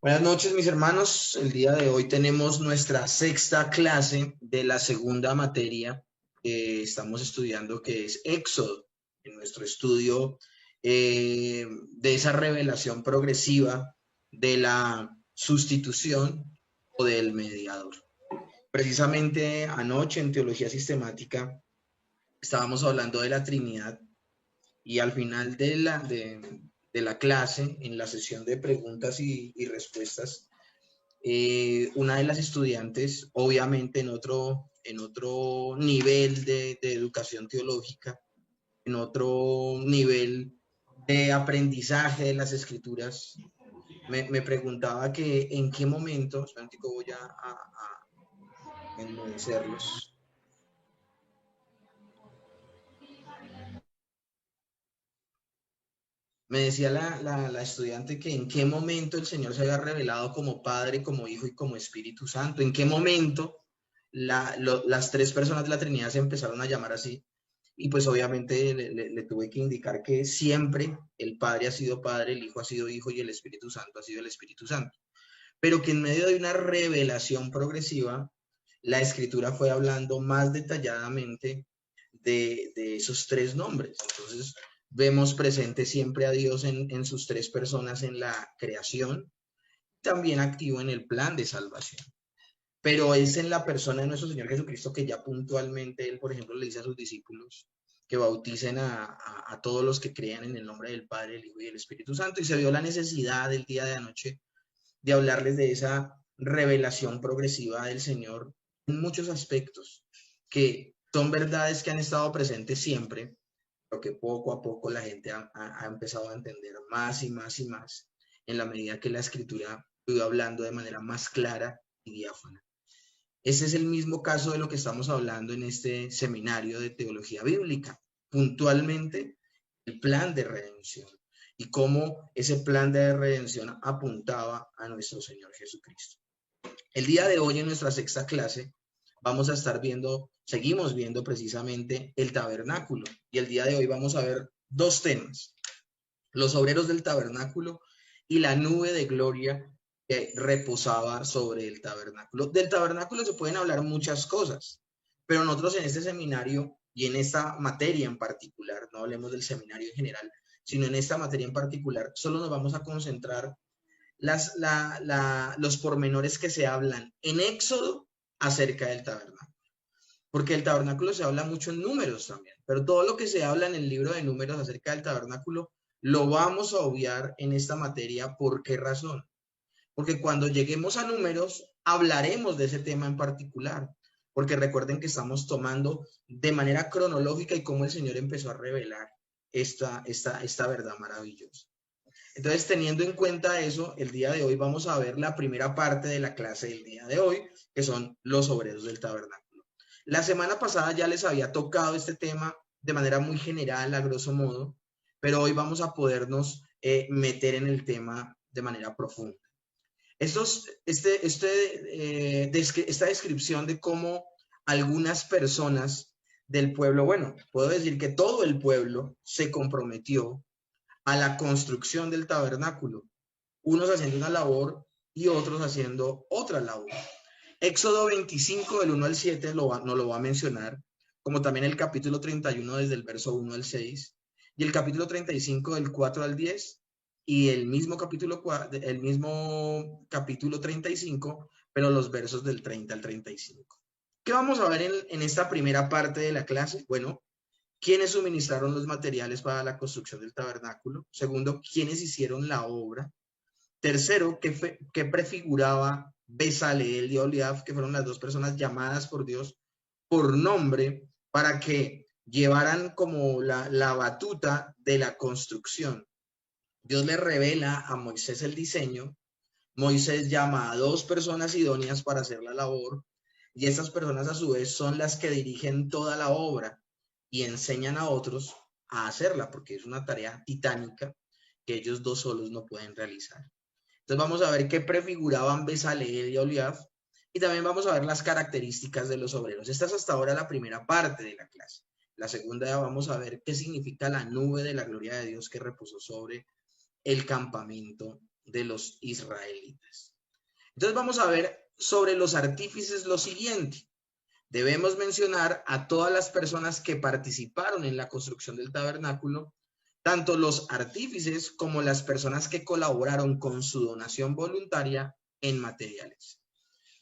Buenas noches, mis hermanos. El día de hoy tenemos nuestra sexta clase de la segunda materia que estamos estudiando, que es Éxodo, en nuestro estudio de esa revelación progresiva de la sustitución o del mediador. Precisamente anoche en Teología Sistemática estábamos hablando de la Trinidad y al final de la clase, en la sesión de preguntas y respuestas, una de las estudiantes, obviamente en otro nivel de educación teológica, en otro nivel de aprendizaje de las escrituras, me preguntaba que en qué momento, voy a enmudecerlos. Me decía la estudiante que en qué momento el Señor se había revelado como Padre, como Hijo y como Espíritu Santo, en qué momento las tres personas de la Trinidad se empezaron a llamar así. Y pues obviamente le tuve que indicar que siempre el Padre ha sido Padre, el Hijo ha sido Hijo y el Espíritu Santo ha sido el Espíritu Santo. Pero que en medio de una revelación progresiva, la Escritura fue hablando más detalladamente de esos tres nombres. Entonces, vemos presente siempre a Dios en sus tres personas en la creación, también activo en el plan de salvación. Pero es en la persona de nuestro Señor Jesucristo que ya puntualmente Él, por ejemplo, le dice a sus discípulos que bauticen a todos los que crean en el nombre del Padre, el Hijo y el Espíritu Santo. Y se vio la necesidad el día de anoche de hablarles de esa revelación progresiva del Señor en muchos aspectos, que son verdades que han estado presentes siempre, pero que poco a poco la gente ha empezado a entender más y más y más en la medida que la Escritura iba hablando de manera más clara y diáfana. Ese es el mismo caso de lo que estamos hablando en este seminario de teología bíblica, puntualmente el plan de redención y cómo ese plan de redención apuntaba a nuestro Señor Jesucristo. El día de hoy en nuestra sexta clase vamos a estar seguimos viendo precisamente el tabernáculo y el día de hoy vamos a ver dos temas: los obreros del tabernáculo y la nube de gloria que reposaba sobre el tabernáculo. Del tabernáculo se pueden hablar muchas cosas, pero nosotros en este seminario y en esta materia en particular, no hablemos del seminario en general, sino en esta materia en particular, solo nos vamos a concentrar los pormenores que se hablan en Éxodo acerca del tabernáculo. Porque el tabernáculo se habla mucho en números también, pero todo lo que se habla en el libro de números acerca del tabernáculo lo vamos a obviar en esta materia. ¿Por qué razón? Porque cuando lleguemos a números hablaremos de ese tema en particular, porque recuerden que estamos tomando de manera cronológica y cómo el Señor empezó a revelar esta verdad maravillosa. Entonces, teniendo en cuenta eso, el día de hoy vamos a ver la primera parte de la clase del día de hoy, que son los obreros del tabernáculo. La semana pasada ya les había tocado este tema de manera muy general, a grosso modo, pero hoy vamos a podernos meter en el tema de manera profunda. Esta descripción de cómo algunas personas del pueblo, bueno, puedo decir que todo el pueblo se comprometió a la construcción del tabernáculo, unos haciendo una labor y otros haciendo otra labor. Éxodo 25 del 1 al 7 nos lo va a mencionar, como también el capítulo 31 desde el verso 1 al 6, y el capítulo 35 del 4 al 10, y el mismo capítulo 35, pero los versos del 30 al 35. ¿Qué vamos a ver en esta primera parte de la clase? Bueno, ¿quiénes suministraron los materiales para la construcción del tabernáculo? Segundo, ¿quiénes hicieron la obra? Tercero, ¿qué prefiguraba Bezaleel y Oliab, que fueron las dos personas llamadas por Dios por nombre para que llevaran como la batuta de la construcción? Dios le revela a Moisés el diseño. Moisés llama a dos personas idóneas para hacer la labor, y estas personas a su vez son las que dirigen toda la obra y enseñan a otros a hacerla, porque es una tarea titánica que ellos dos solos no pueden realizar. Entonces vamos a ver qué prefiguraban Bezaleel y Oliab, y también vamos a ver las características de los obreros. Esta es hasta ahora la primera parte de la clase. La segunda vamos a ver qué significa la nube de la gloria de Dios que reposó sobre el campamento de los israelitas. Entonces vamos a ver sobre los artífices lo siguiente. Debemos mencionar a todas las personas que participaron en la construcción del tabernáculo, tanto los artífices como las personas que colaboraron con su donación voluntaria en materiales.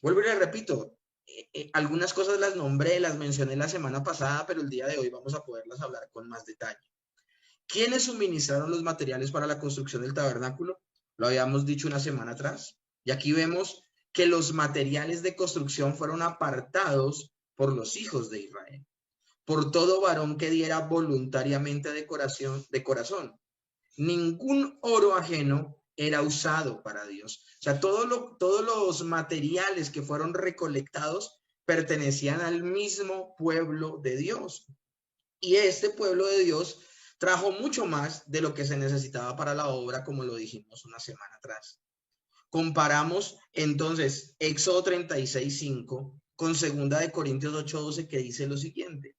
Vuelvo y le repito, algunas cosas las nombré, las mencioné la semana pasada, pero el día de hoy vamos a poderlas hablar con más detalle. ¿Quiénes suministraron los materiales para la construcción del tabernáculo? Lo habíamos dicho una semana atrás. Y aquí vemos que los materiales de construcción fueron apartados por los hijos de Israel, por todo varón que diera voluntariamente de corazón. Ningún oro ajeno era usado para Dios. O sea, todos los materiales que fueron recolectados pertenecían al mismo pueblo de Dios. Y este pueblo de Dios trajo mucho más de lo que se necesitaba para la obra, como lo dijimos una semana atrás. Comparamos entonces Éxodo 36:5 con 2 Corintios 8:12, que dice lo siguiente: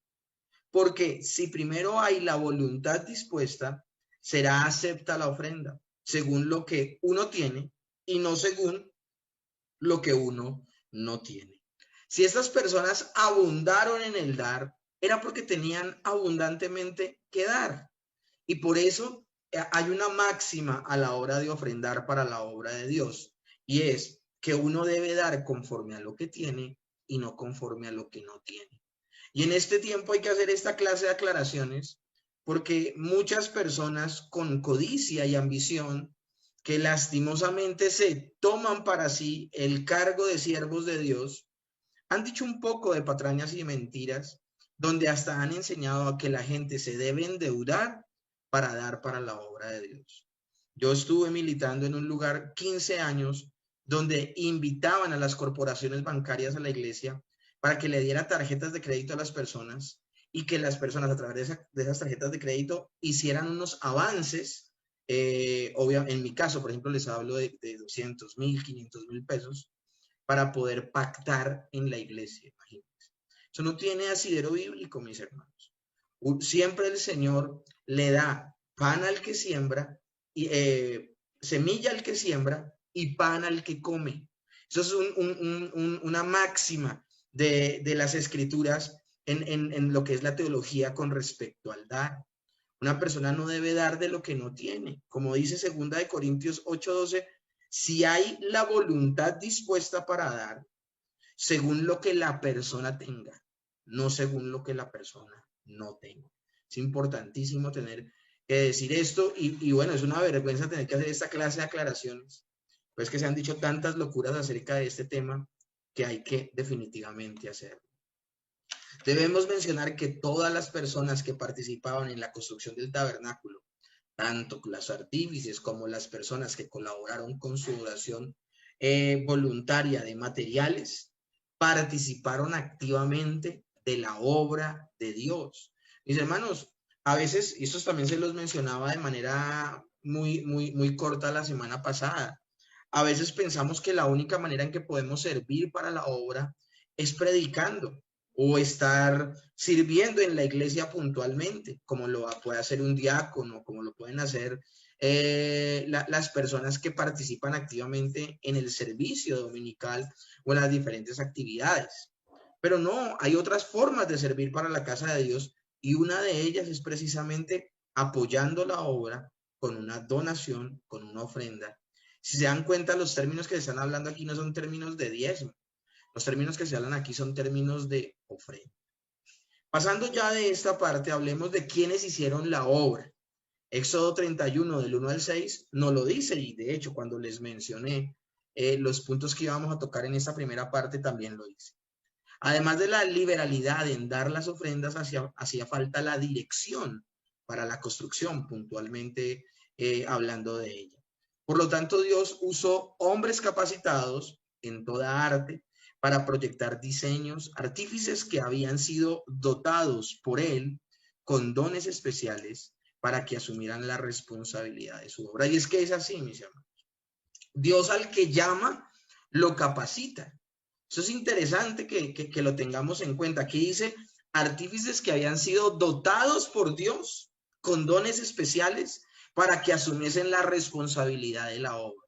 porque si primero hay la voluntad dispuesta, será acepta la ofrenda, según lo que uno tiene y no según lo que uno no tiene. Si estas personas abundaron en el dar, era porque tenían abundantemente que dar. Y por eso hay una máxima a la hora de ofrendar para la obra de Dios, y es que uno debe dar conforme a lo que tiene y no conforme a lo que no tiene. Y en este tiempo hay que hacer esta clase de aclaraciones porque muchas personas con codicia y ambición que lastimosamente se toman para sí el cargo de siervos de Dios, han dicho un poco de patrañas y mentiras, donde hasta han enseñado a que la gente se debe endeudar para dar para la obra de Dios. Yo estuve militando en un lugar 15 años donde invitaban a las corporaciones bancarias a la iglesia para que le diera tarjetas de crédito a las personas y que las personas a través de esas tarjetas de crédito hicieran unos avances. En mi caso, por ejemplo, les hablo de 200,000, 500,000 pesos para poder pactar en la iglesia. Imagínense. Eso no tiene asidero bíblico, mis hermanos. Siempre el Señor le da pan al que siembra, y, semilla al que siembra y pan al que come. Eso es una máxima de las escrituras en lo que es la teología con respecto al dar. Una persona no debe dar de lo que no tiene. Como dice 2 Corintios 8:12, si hay la voluntad dispuesta para dar, según lo que la persona tenga, no según lo que la persona no tenga. Es importantísimo tener que decir esto y bueno, es una vergüenza tener que hacer esta clase de aclaraciones, pues que se han dicho tantas locuras acerca de este tema que hay que definitivamente hacerlo. Debemos mencionar que todas las personas que participaban en la construcción del tabernáculo, tanto los artífices como las personas que colaboraron con su donación voluntaria de materiales, participaron activamente de la obra de Dios. Mis hermanos, a veces, y eso también se los mencionaba de manera muy corta la semana pasada, a veces pensamos que la única manera en que podemos servir para la obra es predicando o estar sirviendo en la iglesia puntualmente, como lo puede hacer un diácono, como lo pueden hacer las personas que participan activamente en el servicio dominical o en las diferentes actividades. Pero no, hay otras formas de servir para la casa de Dios y una de ellas es precisamente apoyando la obra con una donación, con una ofrenda. Si se dan cuenta, los términos que se están hablando aquí no son términos de diezmo. Los términos que se hablan aquí son términos de ofrenda. Pasando ya de esta parte, hablemos de quiénes hicieron la obra. Éxodo 31, del 1 al 6, nos lo dice, y de hecho, cuando les mencioné los puntos que íbamos a tocar en esta primera parte, también lo dice. Además de la liberalidad en dar las ofrendas, hacía falta la dirección para la construcción, puntualmente hablando de ella. Por lo tanto, Dios usó hombres capacitados en toda arte para proyectar diseños, artífices que habían sido dotados por Él con dones especiales para que asumieran la responsabilidad de su obra. Y es que es así, mis hermanos. Dios al que llama, lo capacita. Eso es interesante que lo tengamos en cuenta. Aquí dice artífices que habían sido dotados por Dios con dones especiales para que asumiesen la responsabilidad de la obra.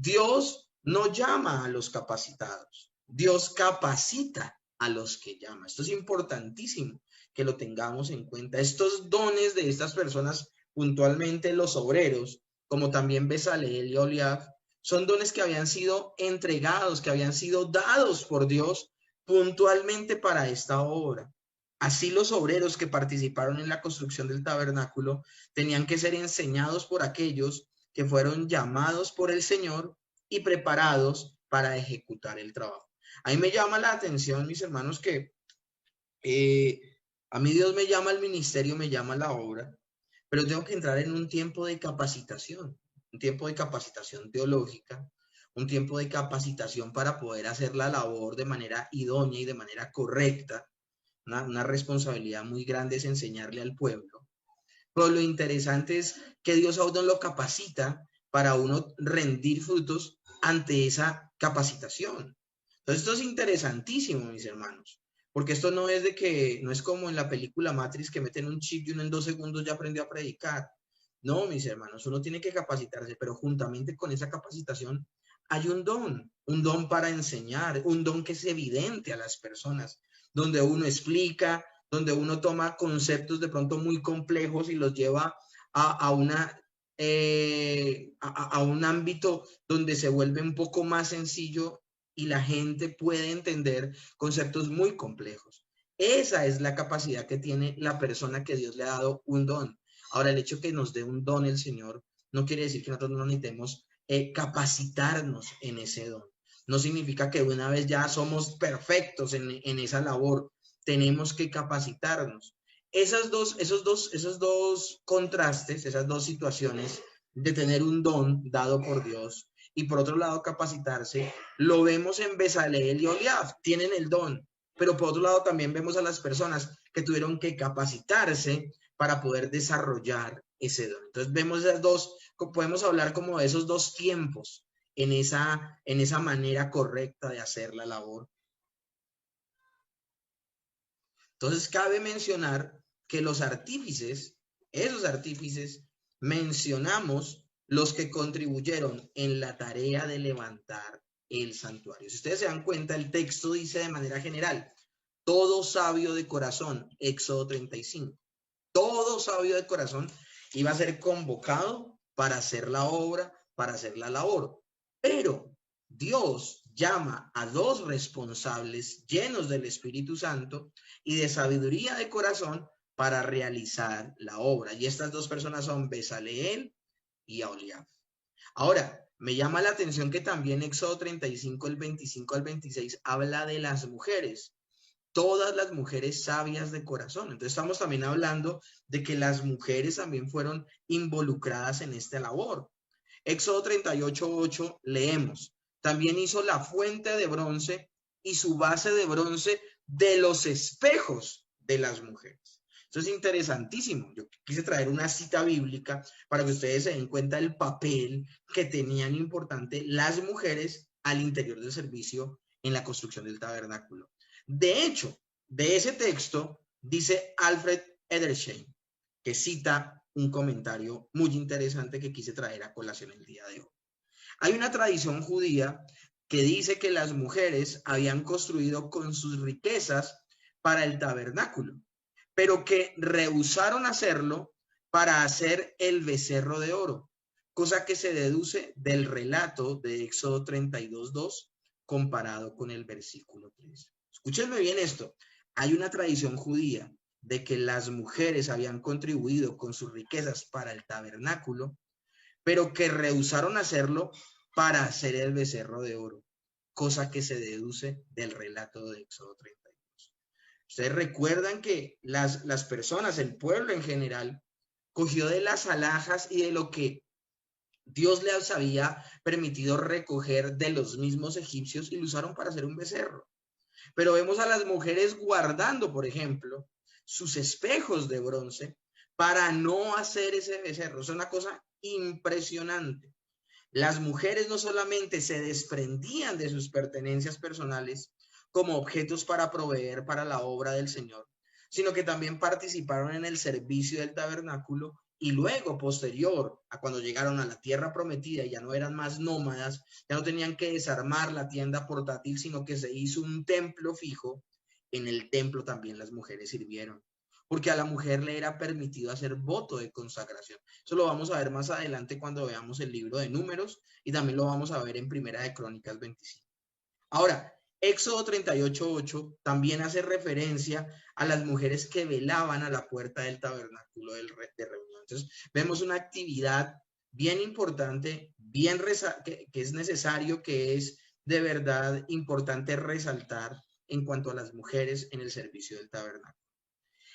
Dios no llama a los capacitados, Dios capacita a los que llama. Esto es importantísimo que lo tengamos en cuenta. Estos dones de estas personas, puntualmente los obreros, como también Bezaleel y Oliab, son dones que habían sido entregados, que habían sido dados por Dios puntualmente para esta obra. Así los obreros que participaron en la construcción del tabernáculo tenían que ser enseñados por aquellos que fueron llamados por el Señor y preparados para ejecutar el trabajo. A mí me llama la atención, mis hermanos, que a mí Dios me llama al ministerio, me llama a la obra, pero tengo que entrar en un tiempo de capacitación, un tiempo de capacitación teológica, un tiempo de capacitación para poder hacer la labor de manera idónea y de manera correcta. Una responsabilidad muy grande es enseñarle al pueblo. Pero lo interesante es que Dios a uno lo capacita para uno rendir frutos ante esa capacitación. Entonces esto es interesantísimo, mis hermanos, porque esto no es de que, no es como en la película Matrix que meten un chip y uno en 2 segundos ya aprendió a predicar. No, mis hermanos, uno tiene que capacitarse, pero juntamente con esa capacitación hay un don para enseñar, un don que es evidente a las personas, donde uno explica, donde uno toma conceptos de pronto muy complejos y los lleva a un ámbito donde se vuelve un poco más sencillo y la gente puede entender conceptos muy complejos. Esa es la capacidad que tiene la persona que Dios le ha dado un don. Ahora, el hecho que nos dé un don el Señor no quiere decir que nosotros no necesitemos capacitarnos en ese don. No significa que una vez ya somos perfectos en esa labor. Tenemos que capacitarnos. Esos dos contrastes, esas dos situaciones de tener un don dado por Dios y por otro lado capacitarse, lo vemos en Bezaleel y Oliab, tienen el don, pero por otro lado también vemos a las personas que tuvieron que capacitarse para poder desarrollar ese don. Entonces vemos esas dos, podemos hablar como de esos dos tiempos en esa manera correcta de hacer la labor. Entonces cabe mencionar que los artífices, esos artífices, mencionamos los que contribuyeron en la tarea de levantar el santuario. Si ustedes se dan cuenta, el texto dice de manera general, todo sabio de corazón, Éxodo 35. Todo sabio de corazón iba a ser convocado para hacer la obra, para hacer la labor. Pero Dios llama a dos responsables llenos del Espíritu Santo y de sabiduría de corazón para realizar la obra. Y estas dos personas son Bezaleel y Aholiab. Ahora, me llama la atención que también Éxodo 35, el 25 al 26, habla de las mujeres. Todas las mujeres sabias de corazón. Entonces estamos también hablando de que las mujeres también fueron involucradas en esta labor. Éxodo 38:8 leemos, también hizo la fuente de bronce y su base de bronce de los espejos de las mujeres. Esto es interesantísimo. Yo quise traer una cita bíblica para que ustedes se den cuenta del papel que tenían importante las mujeres al interior del servicio en la construcción del tabernáculo. De hecho, de ese texto dice Alfred Edersheim, que cita un comentario muy interesante que quise traer a colación el día de hoy. Hay una tradición judía que dice que las mujeres habían construido con sus riquezas para el tabernáculo, pero que rehusaron hacerlo para hacer el becerro de oro, cosa que se deduce del relato de Éxodo 32:2 comparado con el versículo 3. Escúchenme bien esto. Hay una tradición judía de que las mujeres habían contribuido con sus riquezas para el tabernáculo, pero que rehusaron hacerlo para hacer el becerro de oro, cosa que se deduce del relato de Éxodo 32. Ustedes recuerdan que las personas, el pueblo en general, cogió de las alhajas y de lo que Dios les había permitido recoger de los mismos egipcios y lo usaron para hacer un becerro. Pero vemos a las mujeres guardando, por ejemplo, sus espejos de bronce para no hacer ese becerro. Es una cosa impresionante. Las mujeres no solamente se desprendían de sus pertenencias personales como objetos para proveer para la obra del Señor, sino que también participaron en el servicio del tabernáculo Y luego, posterior a cuando llegaron a la tierra prometida y ya no eran más nómadas, ya no tenían que desarmar la tienda portátil, sino que se hizo un templo fijo. En el templo también las mujeres sirvieron, porque a la mujer le era permitido hacer voto de consagración. Eso lo vamos a ver más adelante cuando veamos el libro de Números, y también lo vamos a ver en Primera de Crónicas 25. Ahora, Éxodo 38:8 también hace referencia a las mujeres que velaban a la puerta del tabernáculo de reunión. Entonces, vemos una actividad bien importante, que es necesario, que es de verdad importante resaltar en cuanto a las mujeres en el servicio del tabernáculo.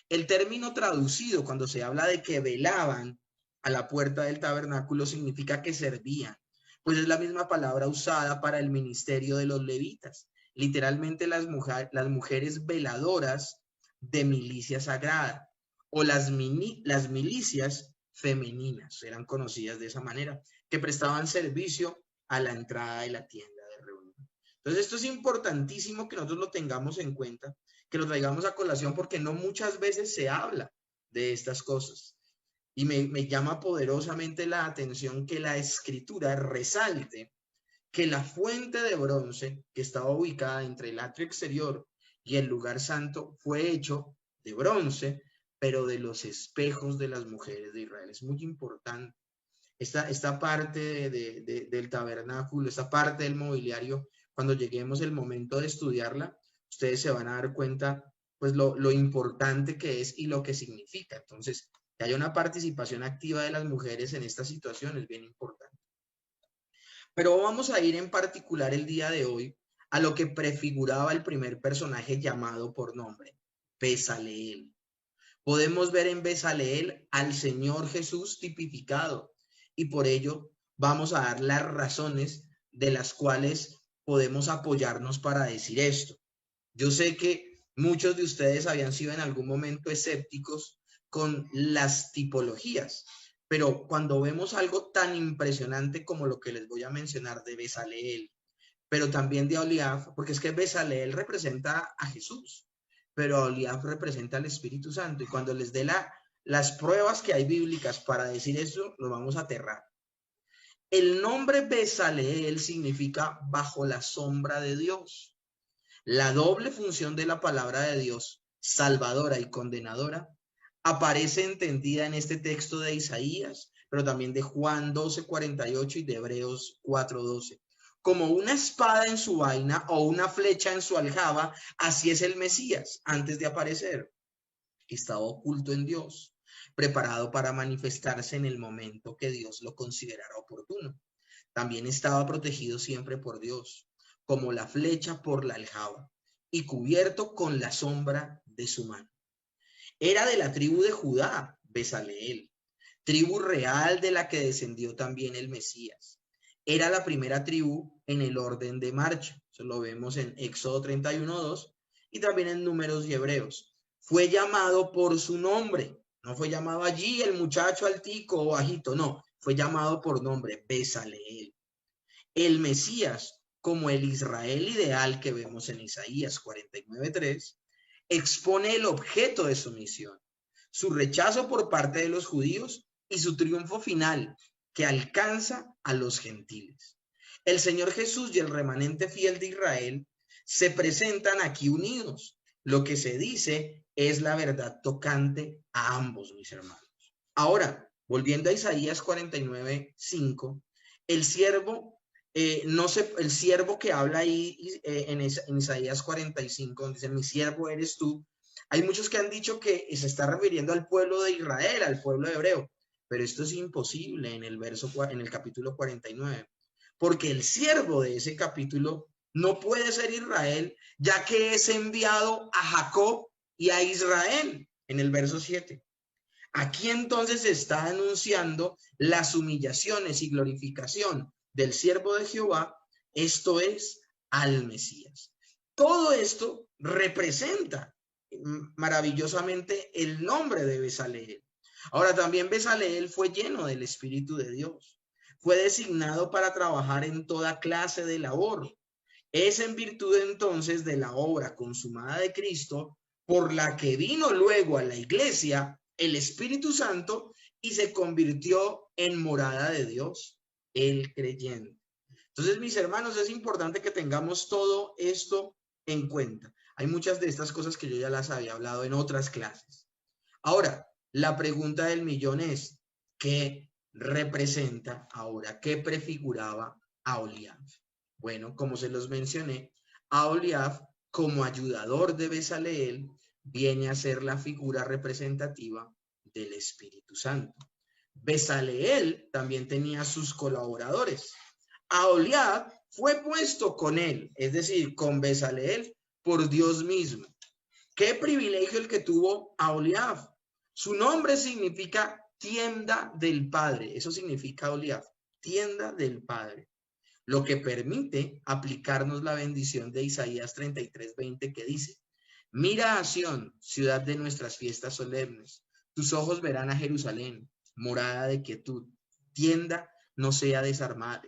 El término traducido cuando se habla de que velaban a la puerta del tabernáculo significa que servían, pues es la misma palabra usada para el ministerio de los levitas. Literalmente las mujeres veladoras de milicia sagrada, o las milicias femeninas, eran conocidas de esa manera, que prestaban servicio a la entrada de la tienda de reunión. Entonces esto es importantísimo que nosotros lo tengamos en cuenta, que lo traigamos a colación, porque no muchas veces se habla de estas cosas. Y me llama poderosamente la atención que la escritura resalte que la fuente de bronce que estaba ubicada entre el atrio exterior y el lugar santo fue hecho de bronce, pero de los espejos de las mujeres de Israel. Es muy importante. Esta parte del tabernáculo, esta parte del mobiliario, cuando lleguemos el momento de estudiarla, ustedes se van a dar cuenta pues lo importante que es y lo que significa. Entonces, que haya una participación activa de las mujeres en esta situación es bien importante. Pero vamos a ir en particular el día de hoy a lo que prefiguraba el primer personaje llamado por nombre, Bezaleel. Podemos ver en Bezaleel al Señor Jesús tipificado, y por ello vamos a dar las razones de las cuales podemos apoyarnos para decir esto. Yo sé que muchos de ustedes habían sido en algún momento escépticos con las tipologías, pero cuando vemos algo tan impresionante como lo que les voy a mencionar de Bezaleel, pero también de Aholiab, porque es que Bezaleel representa a Jesús, pero Aholiab representa al Espíritu Santo, y cuando les dé las pruebas que hay bíblicas para decir eso, nos vamos a aterrar. El nombre Bezaleel significa bajo la sombra de Dios. La doble función de la palabra de Dios, salvadora y condenadora, aparece entendida en este texto de Isaías, pero también de Juan 12:48 y de Hebreos 4:12. Como una espada en su vaina o una flecha en su aljaba, así es el Mesías antes de aparecer. Estaba oculto en Dios, preparado para manifestarse en el momento que Dios lo considerara oportuno. También estaba protegido siempre por Dios, como la flecha por la aljaba, y cubierto con la sombra de su mano. Era de la tribu de Judá, Bezaleel, tribu real de la que descendió también el Mesías. Era la primera tribu en el orden de marcha. Eso lo vemos en Éxodo 31:2 y también en Números y Hebreos. Fue llamado por su nombre. No fue llamado allí el muchacho altico o bajito, no. Fue llamado por nombre, Bezaleel. El Mesías, como el Israel ideal que vemos en Isaías 49:3, expone el objeto de su misión, su rechazo por parte de los judíos y su triunfo final, que alcanza a los gentiles. El Señor Jesús y el remanente fiel de Israel se presentan aquí unidos. Lo que se dice es la verdad tocante a ambos, mis hermanos. Ahora, volviendo a Isaías 49:5, el siervo el siervo que habla ahí en Isaías 45, donde dice, mi siervo eres tú. Hay muchos que han dicho que se está refiriendo al pueblo de Israel, al pueblo hebreo, pero esto es imposible en el capítulo 49, porque el siervo de ese capítulo no puede ser Israel, ya que es enviado a Jacob y a Israel en el verso 7. Aquí entonces se está anunciando las humillaciones y glorificación del siervo de Jehová, esto es, al Mesías. Todo esto representa maravillosamente el nombre de Bezaleel. Ahora, también Bezaleel fue lleno del Espíritu de Dios. Fue designado para trabajar en toda clase de labor. Es en virtud entonces de la obra consumada de Cristo, por la que vino luego a la iglesia, el Espíritu Santo y se convirtió en morada de Dios, el creyente. Entonces, mis hermanos, es importante que tengamos todo esto en cuenta. Hay muchas de estas cosas que yo ya las había hablado en otras clases. Ahora, la pregunta del millón es, ¿qué representa ahora? ¿Qué prefiguraba Aholiab? Bueno, como se los mencioné, Aholiab, como ayudador de Bezaleel, viene a ser la figura representativa del Espíritu Santo. Bezaleel también tenía sus colaboradores. Aholiab fue puesto con él, es decir, con Bezaleel, por Dios mismo. ¿Qué privilegio el que tuvo Aholiab? Su nombre significa tienda del Padre. Eso significa Aholiab, tienda del Padre. Lo que permite aplicarnos la bendición de Isaías 33:20 que dice: mira a Sión, ciudad de nuestras fiestas solemnes. Tus ojos verán a Jerusalén, morada de quietud. Tienda no será desarmada,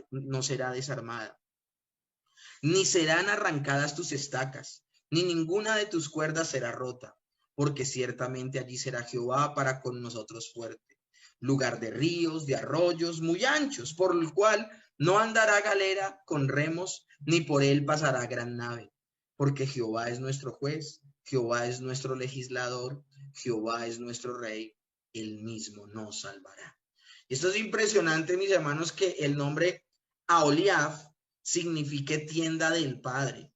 ni serán arrancadas tus estacas, ni ninguna de tus cuerdas será rota, porque ciertamente allí será Jehová para con nosotros fuerte, lugar de ríos, de arroyos muy anchos, por el cual no andará galera con remos, ni por él pasará gran nave, porque Jehová es nuestro juez, Jehová es nuestro legislador, Jehová es nuestro rey, él mismo nos salvará. Esto es impresionante, mis hermanos, que el nombre Aholiab signifique tienda del Padre,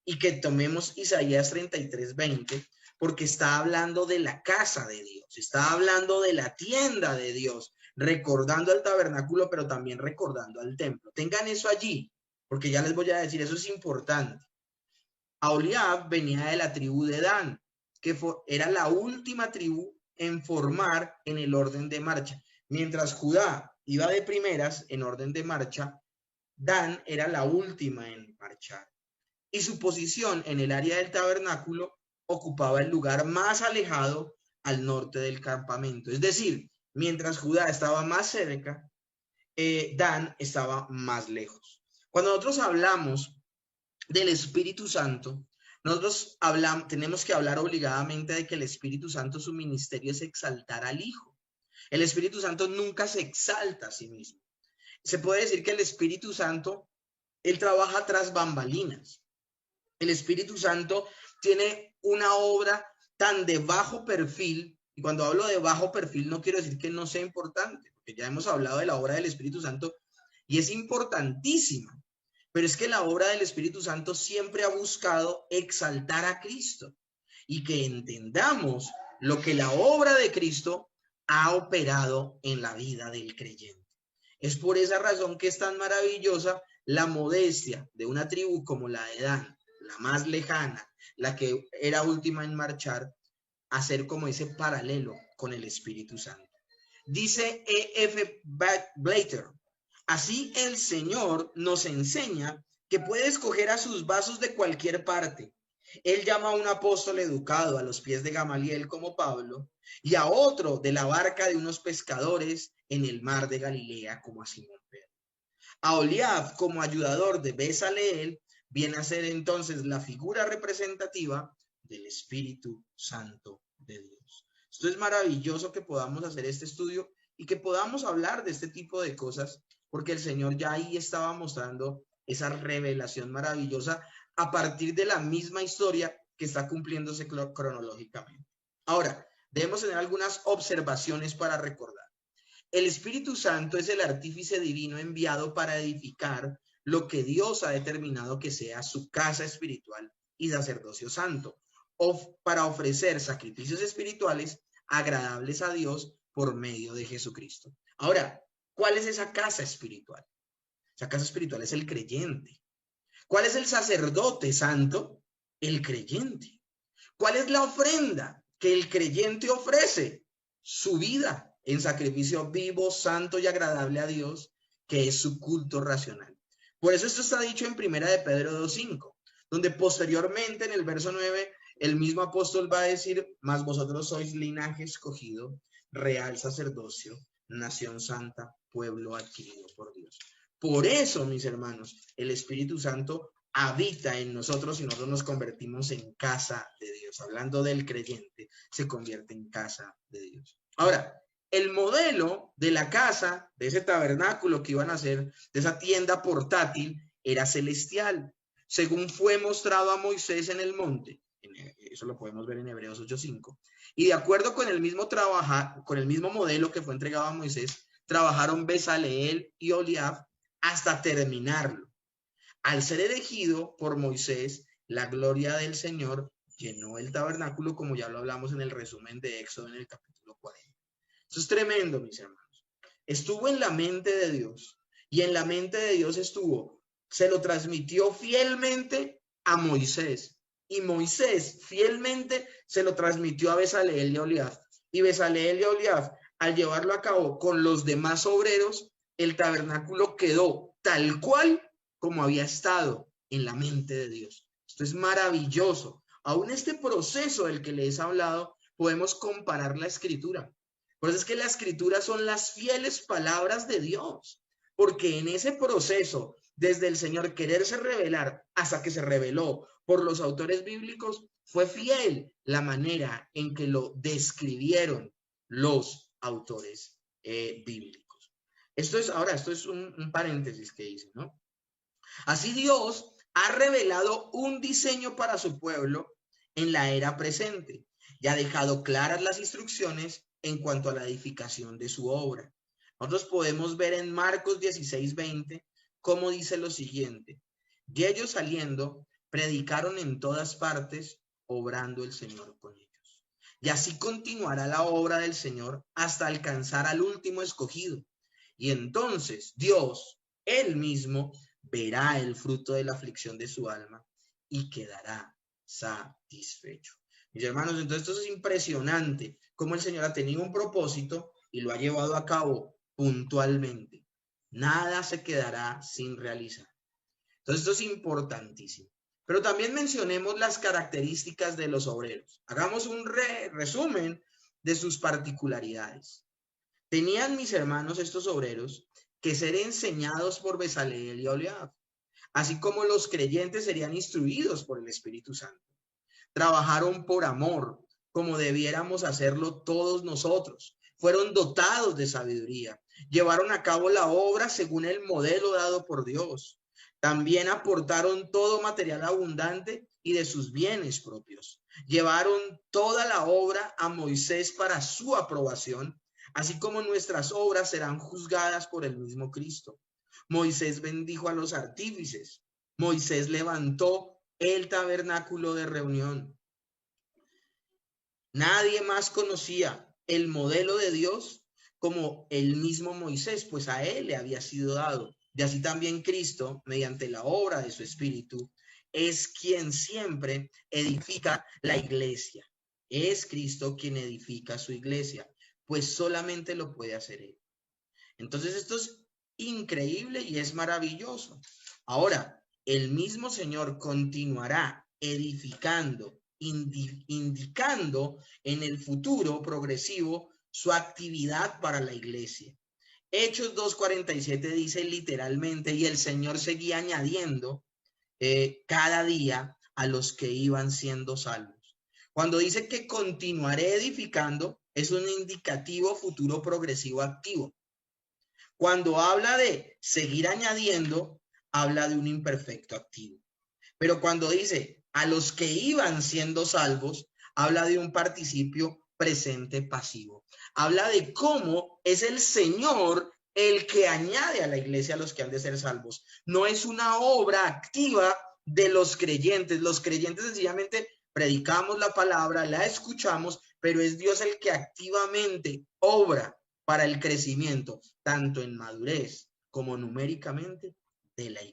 y que tomemos Isaías 33:20, porque está hablando de la casa de Dios, está hablando de la tienda de Dios, recordando al tabernáculo, pero también recordando al templo. Tengan eso allí, porque ya les voy a decir, eso es importante. Aholiab venía de la tribu de Dan, que era la última tribu en formar en el orden de marcha. Mientras Judá iba de primeras en orden de marcha, Dan era la última en marchar. Y su posición en el área del tabernáculo ocupaba el lugar más alejado al norte del campamento. Es decir, mientras Judá estaba más cerca, Dan estaba más lejos. Cuando nosotros hablamos del Espíritu Santo, nosotros tenemos que hablar obligadamente de que el Espíritu Santo, su ministerio es exaltar al Hijo. El Espíritu Santo nunca se exalta a sí mismo. Se puede decir que el Espíritu Santo, él trabaja tras bambalinas. El Espíritu Santo tiene una obra tan de bajo perfil, y cuando hablo de bajo perfil no quiero decir que no sea importante, porque ya hemos hablado de la obra del Espíritu Santo y es importantísima, pero es que la obra del Espíritu Santo siempre ha buscado exaltar a Cristo y que entendamos lo que la obra de Cristo ha operado en la vida del creyente. Es por esa razón que es tan maravillosa la modestia de una tribu como la de Dan, la más lejana, la que era última en marchar, hacer como ese paralelo con el Espíritu Santo. Dice E.F. Blatter: así el Señor nos enseña que puede escoger a sus vasos de cualquier parte. Él llama a un apóstol educado a los pies de Gamaliel como Pablo, y a otro de la barca de unos pescadores en el mar de Galilea como a Simón Pedro. Aholiab, como ayudador de Bezaleel, viene a ser entonces la figura representativa del Espíritu Santo de Dios. Esto es maravilloso que podamos hacer este estudio y que podamos hablar de este tipo de cosas, porque el Señor ya ahí estaba mostrando esa revelación maravillosa a partir de la misma historia que está cumpliéndose cronológicamente. Ahora, debemos tener algunas observaciones para recordar. El Espíritu Santo es el artífice divino enviado para edificar lo que Dios ha determinado que sea su casa espiritual y sacerdocio santo, o para ofrecer sacrificios espirituales agradables a Dios por medio de Jesucristo. Ahora, ¿cuál es esa casa espiritual? Esa casa espiritual es el creyente. ¿Cuál es el sacerdote santo? El creyente. ¿Cuál es la ofrenda que el creyente ofrece? Su vida en sacrificio vivo, santo y agradable a Dios, que es su culto racional. Por eso esto está dicho en 1 de Pedro 2:5, donde posteriormente en el verso 9, el mismo apóstol va a decir: mas vosotros sois linaje escogido, real sacerdocio, nación santa, pueblo adquirido por Dios. Por eso, mis hermanos, el Espíritu Santo habita en nosotros y nosotros nos convertimos en casa de Dios. Dios, hablando del creyente, se convierte en casa de Dios. Ahora, el modelo de la casa, de ese tabernáculo que iban a hacer, de esa tienda portátil, era celestial, según fue mostrado a Moisés en el monte. Eso lo podemos ver en Hebreos 8:5. Y de acuerdo con el mismo modelo que fue entregado a Moisés, trabajaron Bezaleel y Oliab hasta terminarlo. Al ser elegido por Moisés, la gloria del Señor llenó el tabernáculo, como ya lo hablamos en el resumen de Éxodo en el capítulo 40. Eso es tremendo, mis hermanos. Estuvo en la mente de Dios, y en la mente de Dios se lo transmitió fielmente a Moisés, y Moisés fielmente se lo transmitió a Bezaleel y Oliab. Y Bezaleel y Oliab, al llevarlo a cabo con los demás obreros, el tabernáculo quedó tal cual como había estado en la mente de Dios. Esto es maravilloso. Aún este proceso del que les he hablado, podemos comparar la escritura. Por eso es que la escritura son las fieles palabras de Dios, porque en ese proceso, desde el Señor quererse revelar hasta que se reveló por los autores bíblicos, fue fiel la manera en que lo describieron los autores bíblicos. Esto es un paréntesis que hice, ¿no? Así Dios ha revelado un diseño para su pueblo en la era presente y ha dejado claras las instrucciones en cuanto a la edificación de su obra. Nosotros podemos ver en Marcos 16:20 cómo dice lo siguiente: y ellos saliendo predicaron en todas partes, obrando el Señor con ellos. Y así continuará la obra del Señor hasta alcanzar al último escogido. Y entonces Dios, él mismo, verá el fruto de la aflicción de su alma y quedará satisfecho. Mis hermanos, entonces esto es impresionante, cómo el Señor ha tenido un propósito y lo ha llevado a cabo puntualmente. Nada se quedará sin realizar. Entonces esto es importantísimo. Pero también mencionemos las características de los obreros. Hagamos un resumen de sus particularidades. Tenían, mis hermanos, estos obreros, que ser enseñados por Bezaleel y Oliab, así como los creyentes serían instruidos por el Espíritu Santo. Trabajaron por amor, como debiéramos hacerlo todos nosotros. Fueron dotados de sabiduría, llevaron a cabo la obra según el modelo dado por Dios. También aportaron todo material abundante y de sus bienes propios. Llevaron toda la obra a Moisés para su aprobación, así como nuestras obras serán juzgadas por el mismo Cristo. Moisés bendijo a los artífices. Moisés levantó el tabernáculo de reunión. Nadie más conocía el modelo de Dios como el mismo Moisés, pues a él le había sido dado. Y así también Cristo, mediante la obra de su Espíritu, es quien siempre edifica la iglesia. Es Cristo quien edifica su iglesia, pues solamente lo puede hacer él. Entonces esto es increíble y es maravilloso. Ahora, el mismo Señor continuará edificando, indicando en el futuro progresivo su actividad para la iglesia. Hechos 2:47 dice literalmente, y el Señor seguía añadiendo cada día a los que iban siendo salvos. Cuando dice que continuaré edificando, es un indicativo futuro progresivo activo. Cuando habla de seguir añadiendo, habla de un imperfecto activo. Pero cuando dice a los que iban siendo salvos, habla de un participio presente pasivo. Habla de cómo es el Señor el que añade a la iglesia a los que han de ser salvos. No es una obra activa de los creyentes. Los creyentes sencillamente predicamos la palabra, la escuchamos, pero es Dios el que activamente obra para el crecimiento, tanto en madurez como numéricamente, de la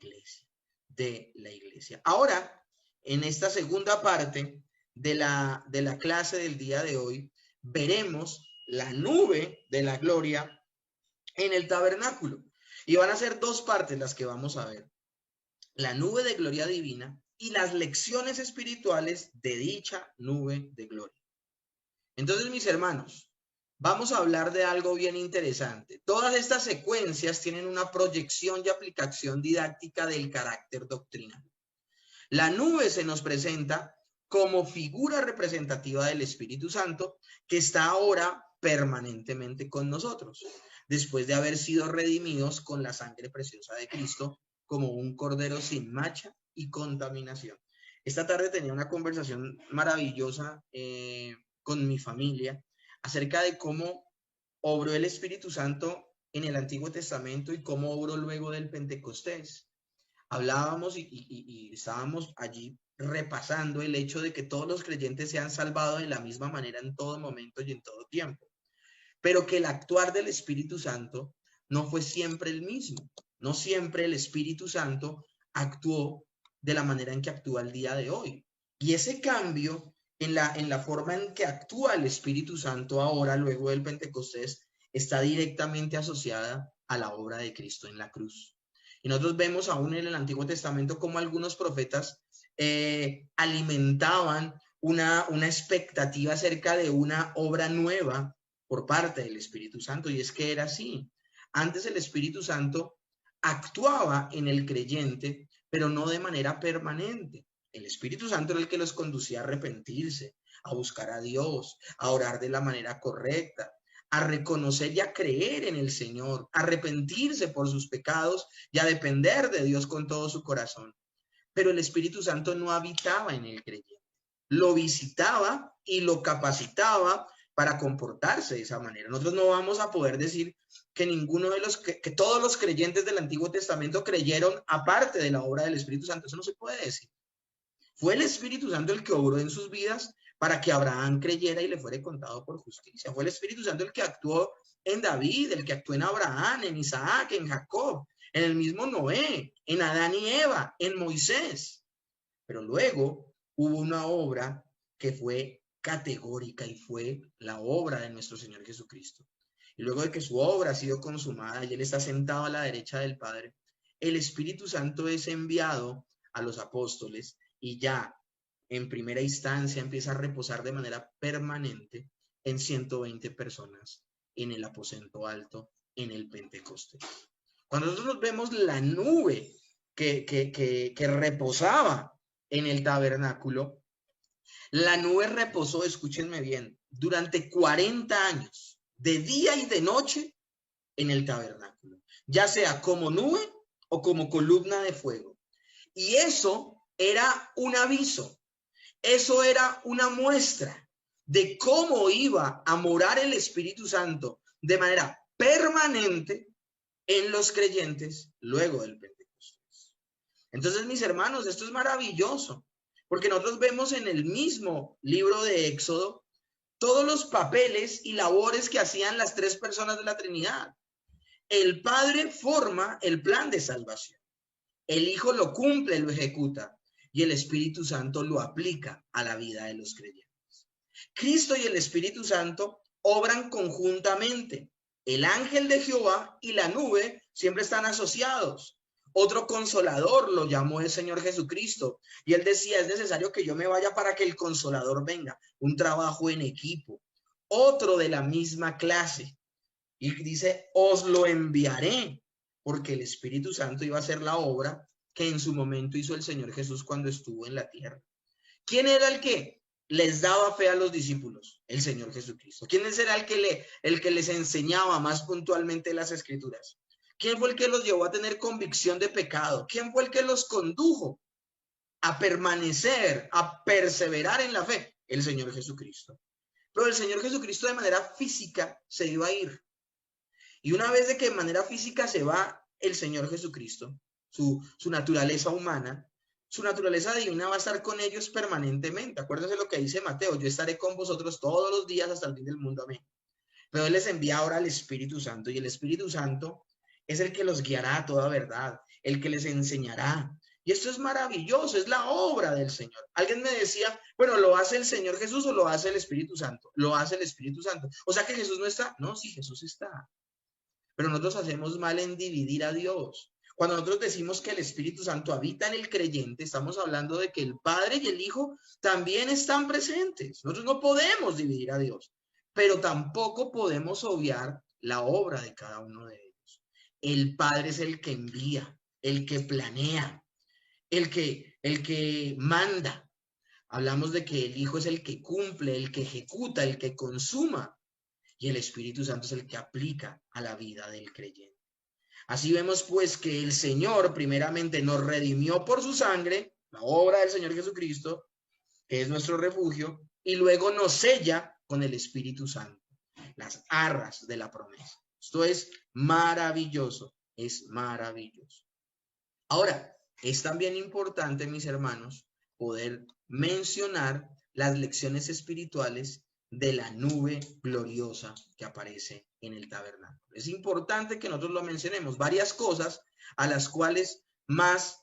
iglesia. Ahora, en esta segunda parte de la clase del día de hoy, veremos la nube de la gloria en el tabernáculo. Y van a ser dos partes las que vamos a ver: la nube de gloria divina y las lecciones espirituales de dicha nube de gloria. Entonces, mis hermanos, vamos a hablar de algo bien interesante. Todas estas secuencias tienen una proyección y aplicación didáctica del carácter doctrinal. La nube se nos presenta como figura representativa del Espíritu Santo, que está ahora permanentemente con nosotros, después de haber sido redimidos con la sangre preciosa de Cristo, como un cordero sin mancha y contaminación. Esta tarde tenía una conversación maravillosa con mi familia acerca de cómo obró el Espíritu Santo en el Antiguo Testamento y cómo obró luego del Pentecostés. Hablábamos y estábamos allí repasando el hecho de que todos los creyentes se han salvado de la misma manera en todo momento y en todo tiempo, pero que el actuar del Espíritu Santo no fue siempre el mismo. No siempre el Espíritu Santo actuó de la manera en que actúa el día de hoy. Y ese cambio en la forma en que actúa el Espíritu Santo ahora, luego del Pentecostés, está directamente asociada a la obra de Cristo en la cruz. Y nosotros vemos aún en el Antiguo Testamento cómo algunos profetas alimentaban una expectativa acerca de una obra nueva por parte del Espíritu Santo, y es que era así. Antes el Espíritu Santo actuaba en el creyente, pero no de manera permanente. El Espíritu Santo era el que los conducía a arrepentirse, a buscar a Dios, a orar de la manera correcta, a reconocer y a creer en el Señor, a arrepentirse por sus pecados y a depender de Dios con todo su corazón. Pero el Espíritu Santo no habitaba en el creyente, lo visitaba y lo capacitaba para comportarse de esa manera. Nosotros no vamos a poder decir que ninguno de que todos los creyentes del Antiguo Testamento creyeron aparte de la obra del Espíritu Santo. Eso no se puede decir. Fue el Espíritu Santo el que obró en sus vidas para que Abraham creyera y le fuera contado por justicia. Fue el Espíritu Santo el que actuó en David, el que actuó en Abraham, en Isaac, en Jacob, en el mismo Noé, en Adán y Eva, en Moisés. Pero luego hubo una obra que fue categórica y fue la obra de nuestro Señor Jesucristo. Y luego de que su obra ha sido consumada y Él está sentado a la derecha del Padre, el Espíritu Santo es enviado a los apóstoles y ya en primera instancia empieza a reposar de manera permanente en 120 personas en el aposento alto en el Pentecostés. Cuando nosotros vemos la nube que reposaba en el tabernáculo, la nube reposó, escúchenme bien, durante 40 años, de día y de noche, en el tabernáculo, ya sea como nube o como columna de fuego. Y eso era un aviso, eso era una muestra de cómo iba a morar el Espíritu Santo de manera permanente en los creyentes luego del Pentecostés. Entonces, mis hermanos, esto es maravilloso, porque nosotros vemos en el mismo libro de Éxodo todos los papeles y labores que hacían las tres personas de la Trinidad. El Padre forma el plan de salvación, el Hijo lo cumple, lo ejecuta, y el Espíritu Santo lo aplica a la vida de los creyentes. Cristo y el Espíritu Santo obran conjuntamente. El ángel de Jehová y la nube siempre están asociados. Otro consolador lo llamó el Señor Jesucristo. Y él decía, es necesario que yo me vaya para que el consolador venga. Un trabajo en equipo. Otro de la misma clase. Y dice, os lo enviaré, porque el Espíritu Santo iba a hacer la obra que en su momento hizo el Señor Jesús cuando estuvo en la tierra. ¿Quién era el que les daba fe a los discípulos? El Señor Jesucristo. ¿Quién era el que les enseñaba más puntualmente las Escrituras? ¿Quién fue el que los llevó a tener convicción de pecado? ¿Quién fue el que los condujo a permanecer, a perseverar en la fe? El Señor Jesucristo. Pero el Señor Jesucristo de manera física se iba a ir. Y una vez de que de manera física se va el Señor Jesucristo, su naturaleza humana, su naturaleza divina va a estar con ellos permanentemente. Acuérdense lo que dice Mateo, yo estaré con vosotros todos los días hasta el fin del mundo, amén. Pero Él les envía ahora al Espíritu Santo, y el Espíritu Santo es el que los guiará a toda verdad, el que les enseñará. Y esto es maravilloso, es la obra del Señor. Alguien me decía, bueno, ¿lo hace el Señor Jesús o lo hace el Espíritu Santo? Lo hace el Espíritu Santo. O sea que Jesús no está. No, sí, Jesús está. Pero nosotros hacemos mal en dividir a Dios. Cuando nosotros decimos que el Espíritu Santo habita en el creyente, estamos hablando de que el Padre y el Hijo también están presentes. Nosotros no podemos dividir a Dios, pero tampoco podemos obviar la obra de cada uno de ellos. El Padre es el que envía, el que planea, el que manda. Hablamos de que el Hijo es el que cumple, el que ejecuta, el que consuma, y el Espíritu Santo es el que aplica a la vida del creyente. Así vemos pues que el Señor primeramente nos redimió por su sangre, la obra del Señor Jesucristo, que es nuestro refugio, y luego nos sella con el Espíritu Santo, las arras de la promesa. Esto es maravilloso, es maravilloso. Ahora, es también importante, mis hermanos, poder mencionar las lecciones espirituales de la nube gloriosa que aparece en el tabernáculo. Es importante que nosotros lo mencionemos, varias cosas a las cuales más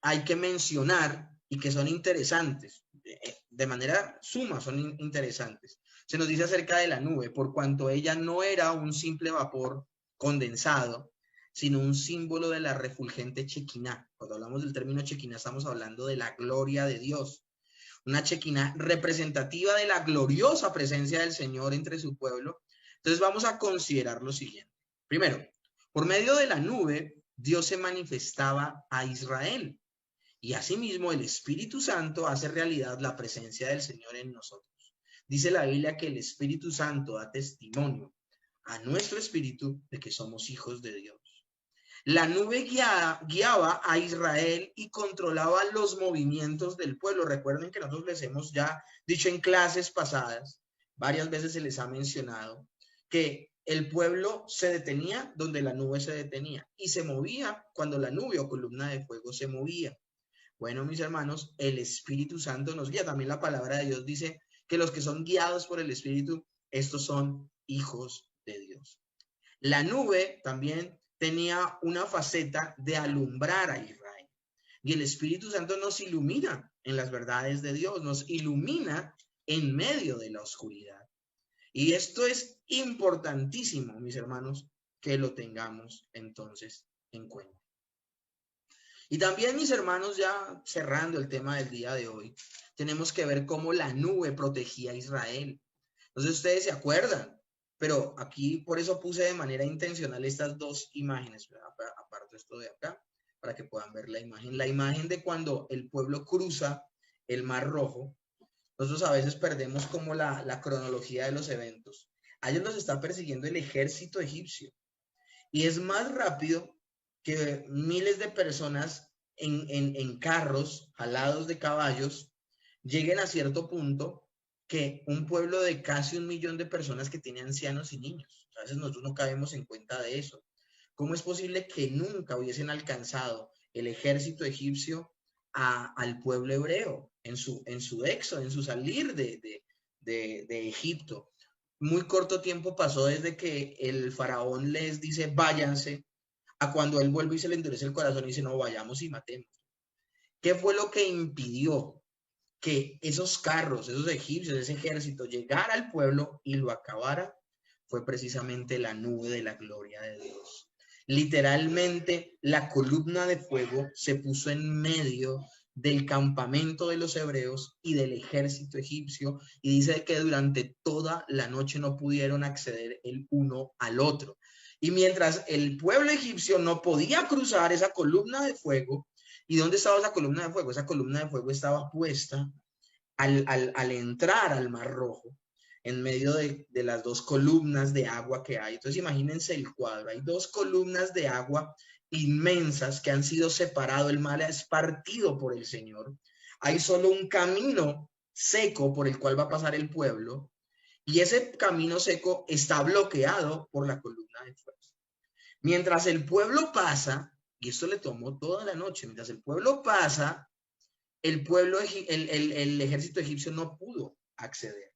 hay que mencionar y que son interesantes, de manera suma son interesantes. Se nos dice acerca de la nube, por cuanto ella no era un simple vapor condensado, sino un símbolo de la refulgente Chequiná. Cuando hablamos del término Chequiná estamos hablando de la gloria de Dios. Una Chequiná representativa de la gloriosa presencia del Señor entre su pueblo. Entonces vamos a considerar lo siguiente. Primero, por medio de la nube, Dios se manifestaba a Israel. Y asimismo el Espíritu Santo hace realidad la presencia del Señor en nosotros. Dice la Biblia que el Espíritu Santo da testimonio a nuestro espíritu de que somos hijos de Dios. La nube guiaba a Israel y controlaba los movimientos del pueblo. Recuerden que nosotros les hemos ya dicho en clases pasadas, varias veces se les ha mencionado, que el pueblo se detenía donde la nube se detenía y se movía cuando la nube o columna de fuego se movía. Bueno, mis hermanos, el Espíritu Santo nos guía. También la palabra de Dios dice que los que son guiados por el Espíritu, estos son hijos de Dios. La nube también tenía una faceta de alumbrar a Israel. Y el Espíritu Santo nos ilumina en las verdades de Dios, nos ilumina en medio de la oscuridad. Y esto es importantísimo, mis hermanos, que lo tengamos entonces en cuenta. Y también, mis hermanos, ya cerrando el tema del día de hoy, tenemos que ver cómo la nube protegía a Israel. Entonces, ustedes se acuerdan, pero aquí por eso puse de manera intencional estas dos imágenes, aparto esto de acá, para que puedan ver la imagen. La imagen de cuando el pueblo cruza el Mar Rojo. Nosotros a veces perdemos como la cronología de los eventos. A ellos los está persiguiendo el ejército egipcio. Y es más rápido que miles de personas en carros jalados de caballos lleguen a cierto punto que un pueblo de casi 1 millón de personas que tiene ancianos y niños. A veces nosotros no caemos en cuenta de eso. ¿Cómo es posible que nunca hubiesen alcanzado el ejército egipcio al pueblo hebreo en su éxodo, en su salir de Egipto? Muy corto tiempo pasó desde que el faraón les dice váyanse, a cuando él vuelve y se le endurece el corazón y dice no, vayamos y matemos. ¿Qué fue lo que impidió que esos carros, esos egipcios, ese ejército llegara al pueblo y lo acabara? Fue precisamente la nube de la gloria de Dios. Literalmente la columna de fuego se puso en medio del campamento de los hebreos y del ejército egipcio, y dice que durante toda la noche no pudieron acceder el uno al otro. Y mientras el pueblo egipcio no podía cruzar esa columna de fuego, ¿y dónde estaba esa columna de fuego? Esa columna de fuego estaba puesta al entrar al Mar Rojo, en medio de las dos columnas de agua que hay. Entonces imagínense el cuadro, hay dos columnas de agua inmensas que han sido separadas, el mar es partido por el Señor, hay solo un camino seco por el cual va a pasar el pueblo, y ese camino seco está bloqueado por la columna de fuego. Mientras el pueblo pasa, y esto le tomó toda la noche, mientras el pueblo pasa, el ejército egipcio no pudo acceder.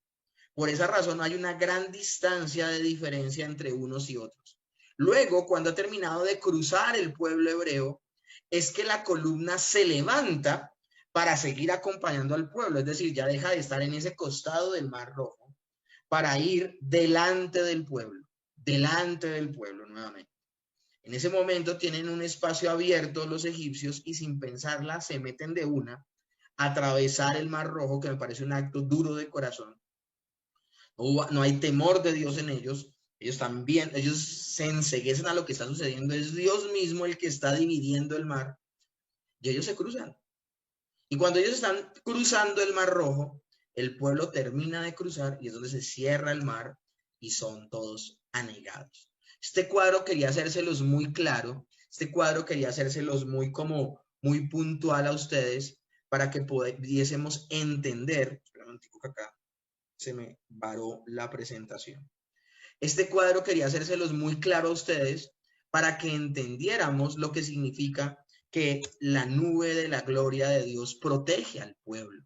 Por esa razón hay una gran distancia de diferencia entre unos y otros. Luego, cuando ha terminado de cruzar el pueblo hebreo, es que la columna se levanta para seguir acompañando al pueblo, es decir, ya deja de estar en ese costado del Mar Rojo para ir delante del pueblo nuevamente. En ese momento tienen un espacio abierto los egipcios y sin pensarla se meten de una a atravesar el Mar Rojo, que me parece un acto duro de corazón. No hay temor de Dios en ellos. Ellos se enceguecen a lo que está sucediendo. Es Dios mismo el que está dividiendo el mar. Y ellos se cruzan. Y cuando ellos están cruzando el Mar Rojo, el pueblo termina de cruzar y es donde se cierra el mar y son todos anegados. Este cuadro quería hacérselos muy claro, este cuadro quería hacérselos muy puntual a ustedes para que pudiésemos entender. Espera un momentico que acá se me varó la presentación. Este cuadro quería hacérselos muy claro a ustedes para que entendiéramos lo que significa que la nube de la gloria de Dios protege al pueblo.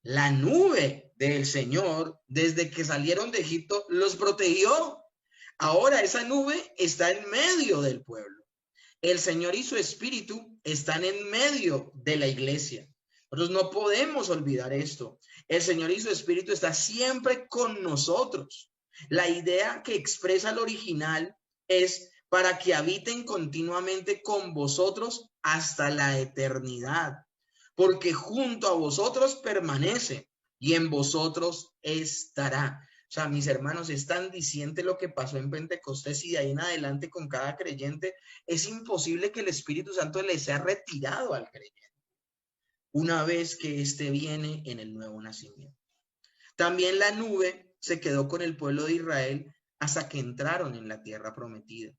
La nube del Señor, desde que salieron de Egipto, los protegió. Ahora esa nube está en medio del pueblo. El Señor y su Espíritu están en medio de la iglesia. Nosotros no podemos olvidar esto. El Señor y su Espíritu está siempre con nosotros. La idea que expresa el original es para que habiten continuamente con vosotros hasta la eternidad, porque junto a vosotros permanece y en vosotros estará. O sea, mis hermanos, es tan diciente lo que pasó en Pentecostés y de ahí en adelante con cada creyente. Es imposible que el Espíritu Santo le sea retirado al creyente una vez que éste viene en el nuevo nacimiento. También la nube se quedó con el pueblo de Israel hasta que entraron en la tierra prometida.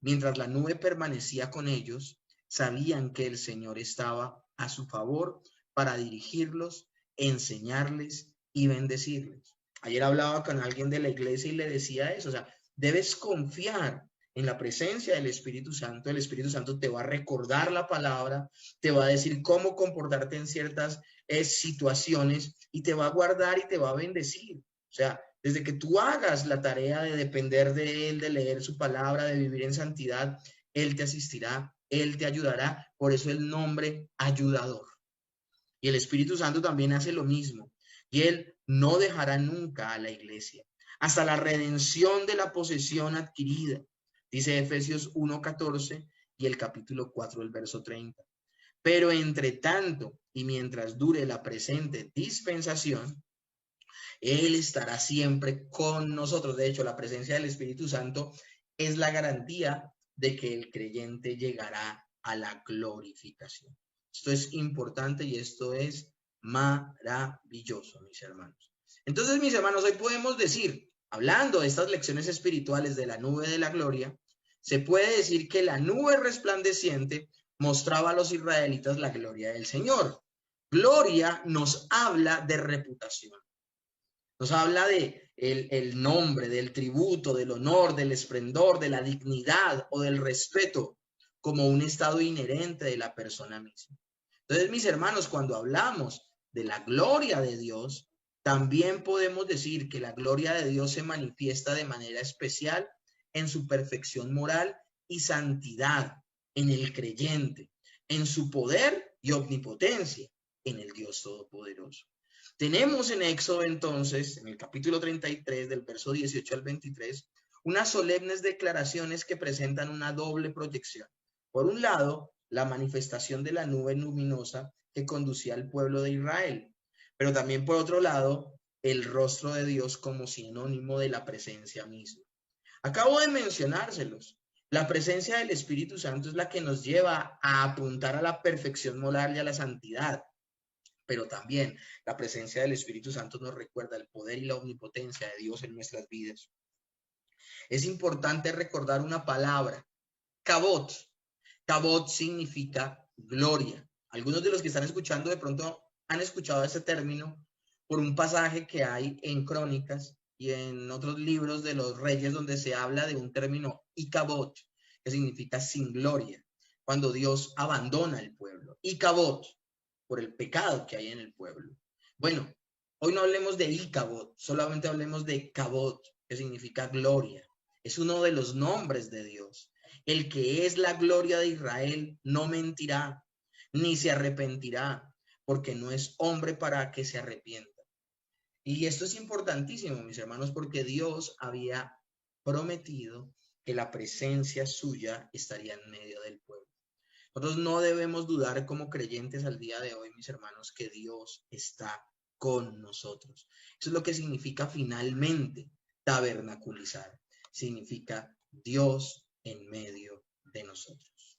Mientras la nube permanecía con ellos, sabían que el Señor estaba a su favor para dirigirlos, enseñarles y bendecirles. Ayer hablaba con alguien de la iglesia y le decía eso, o sea, debes confiar en la presencia del Espíritu Santo. El Espíritu Santo te va a recordar la palabra, te va a decir cómo comportarte en ciertas situaciones y te va a guardar y te va a bendecir. O sea, desde que tú hagas la tarea de depender de Él, de leer su palabra, de vivir en santidad, Él te asistirá, Él te ayudará. Por eso el nombre ayudador. Y el Espíritu Santo también hace lo mismo. Y Él no dejará nunca a la iglesia hasta la redención de la posesión adquirida. Dice Efesios 1:14 y el capítulo 4, el verso 30. Pero entre tanto y mientras dure la presente dispensación, Él estará siempre con nosotros. De hecho, la presencia del Espíritu Santo es la garantía de que el creyente llegará a la glorificación. Esto es importante y esto es maravilloso, mis hermanos. Entonces, mis hermanos, hoy podemos decir, hablando de estas lecciones espirituales de la nube de la gloria, se puede decir que la nube resplandeciente mostraba a los israelitas la gloria del Señor. Gloria nos habla de reputación. Nos habla de el nombre, del tributo, del honor, del esplendor, de la dignidad o del respeto como un estado inherente de la persona misma. Entonces, mis hermanos, cuando hablamos de la gloria de Dios, también podemos decir que la gloria de Dios se manifiesta de manera especial en su perfección moral y santidad en el creyente, en su poder y omnipotencia en el Dios Todopoderoso. Tenemos en Éxodo entonces, en el capítulo 33, del verso 18 al 23, unas solemnes declaraciones que presentan una doble proyección. Por un lado, la manifestación de la nube luminosa que conducía al pueblo de Israel, pero también por otro lado, el rostro de Dios como sinónimo de la presencia misma. Acabo de mencionárselos. La presencia del Espíritu Santo es la que nos lleva a apuntar a la perfección moral y a la santidad. Pero también la presencia del Espíritu Santo nos recuerda el poder y la omnipotencia de Dios en nuestras vidas. Es importante recordar una palabra, kabot. Kabot significa gloria. Algunos de los que están escuchando de pronto han escuchado ese término por un pasaje que hay en Crónicas y en otros libros de los reyes donde se habla de un término ikabot, que significa sin gloria, cuando Dios abandona el pueblo. Ikabot, por el pecado que hay en el pueblo. Bueno, hoy no hablemos de Ikabot, solamente hablemos de Kabot, que significa gloria. Es uno de los nombres de Dios. El que es la gloria de Israel no mentirá, ni se arrepentirá, porque no es hombre para que se arrepienta. Y esto es importantísimo, mis hermanos, porque Dios había prometido que la presencia suya estaría en medio del pueblo. Nosotros no debemos dudar como creyentes al día de hoy, mis hermanos, que Dios está con nosotros. Eso es lo que significa finalmente tabernaculizar. Significa Dios en medio de nosotros.